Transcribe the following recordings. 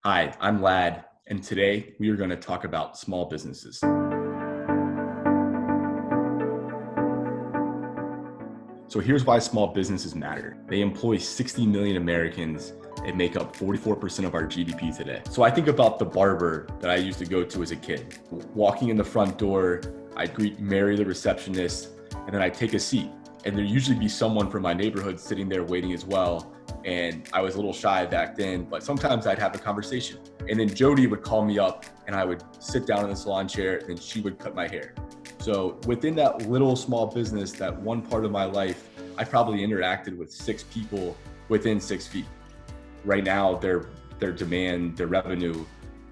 Hi, I'm Lad, and today we are going to talk about small businesses. So here's why small businesses matter. They employ 60 million Americans and make up 44% of our GDP today. So I think about the barber that I used to go to as a kid. Walking in the front door, I'd greet Mary, the receptionist, and then I'd take a seat. And there'd usually be someone from my neighborhood sitting there waiting as well. And I was a little shy back then, but sometimes I'd have a conversation. And then Jody would call me up and I would sit down in the salon chair and she would cut my hair. So within that little small business, that one part of my life, I probably interacted with 6 people within 6 feet. Right now, their demand, their revenue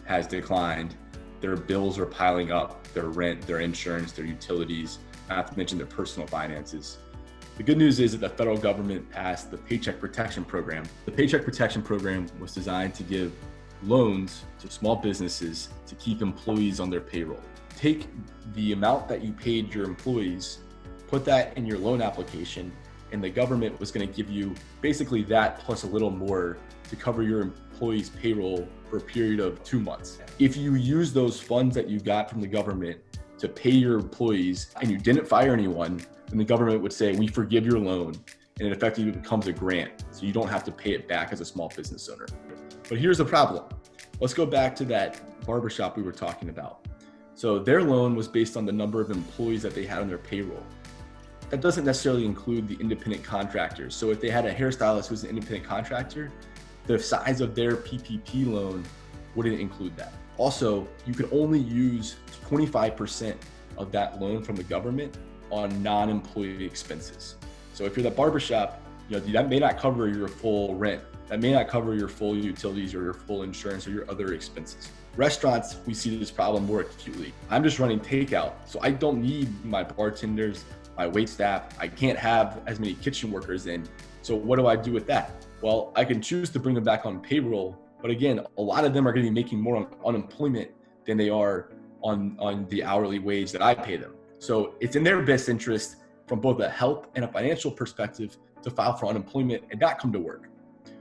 has declined. Their bills are piling up, their rent, their insurance, their utilities, not to mention their personal finances. The good news is that the federal government passed the Paycheck Protection Program. The Paycheck Protection Program was designed to give loans to small businesses to keep employees on their payroll. Take the amount that you paid your employees, put that in your loan application, and the government was going to give you basically that plus a little more to cover your employees' payroll for a period of 2 months. If you use those funds that you got from the government to pay your employees and you didn't fire anyone, then the government would say, we forgive your loan, and it effectively becomes a grant, so you don't have to pay it back as a small business owner. But here's the problem. Let's go back to that barbershop we were talking about. So their loan was based on the number of employees that they had on their payroll. That doesn't necessarily include the independent contractors. So if they had a hairstylist who's an independent contractor, the size of their PPP loan wouldn't include that. Also, you can only use 25% of that loan from the government on non-employee expenses. So if you're the barbershop, that may not cover your full rent. That may not cover your full utilities or your full insurance or your other expenses. Restaurants, we see this problem more acutely. I'm just running takeout, so I don't need my bartenders, my wait staff. I can't have as many kitchen workers in. So what do I do with that? Well, I can choose to bring them back on payroll, but again, a lot of them are going to be making more on unemployment than they are on the hourly wage that I pay them. So it's in their best interest from both a health and a financial perspective to file for unemployment and not come to work.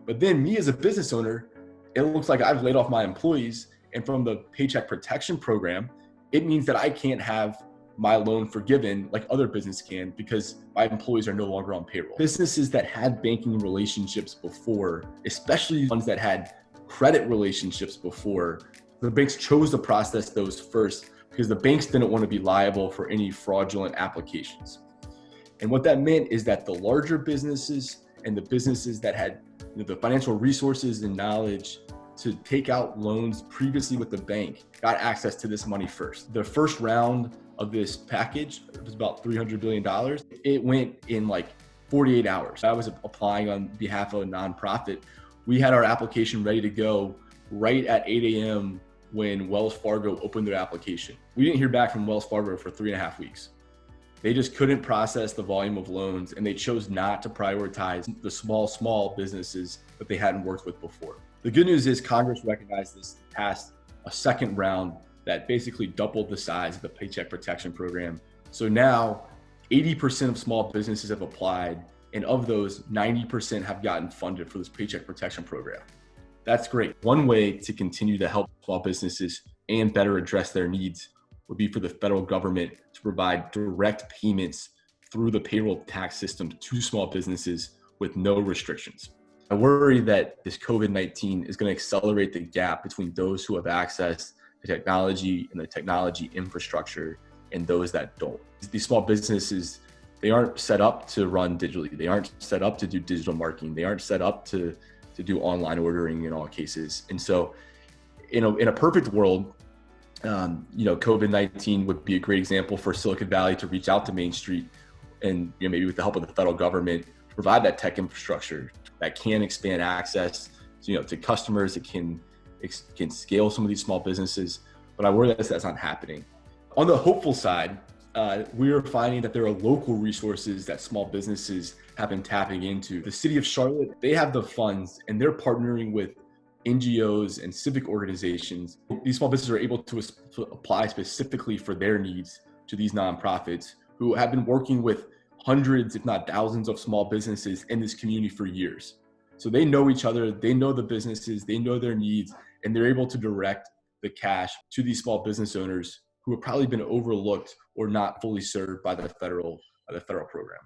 But then me as a business owner, it looks like I've laid off my employees, and from the Paycheck Protection Program, it means that I can't have my loan forgiven like other business can because my employees are no longer on payroll. Businesses that had banking relationships before, especially ones that had credit relationships before, the banks chose to process those first because the banks didn't want to be liable for any fraudulent applications. And what that meant is that the larger businesses and the businesses that had the financial resources and knowledge to take out loans previously with the bank got access to this money first. The first round of this package was about $300 billion. It went in like 48 hours. I was applying on behalf of a nonprofit. We had our application ready to go right at 8 a.m. when Wells Fargo opened their application. We didn't hear back from Wells Fargo for 3.5 weeks. They just couldn't process the volume of loans, and they chose not to prioritize the small businesses that they hadn't worked with before. The good news is Congress recognized this, passed a second round that basically doubled the size of the Paycheck Protection Program. So now 80% of small businesses have applied, and of those, 90% have gotten funded for this Paycheck Protection Program. That's great. One way to continue to help small businesses and better address their needs would be for the federal government to provide direct payments through the payroll tax system to small businesses with no restrictions. I worry that this COVID-19 is going to accelerate the gap between those who have access to technology and the technology infrastructure and those that don't. These small businesses, they aren't set up to run digitally. They aren't set up to do digital marketing. They aren't set up to do online ordering in all cases. And so in a perfect world, COVID-19 would be a great example for Silicon Valley to reach out to Main Street and maybe with the help of the federal government, provide that tech infrastructure that can expand access to customers. It can scale some of these small businesses, but I worry that that's not happening. On the hopeful side, we are finding that there are local resources that small businesses have been tapping into. The city of Charlotte, they have the funds and they're partnering with NGOs and civic organizations. These small businesses are able to apply specifically for their needs to these nonprofits who have been working with hundreds, if not thousands of small businesses in this community for years. So they know each other, they know the businesses, they know their needs, and they're able to direct the cash to these small business owners who have probably been overlooked or not fully served by the federal program.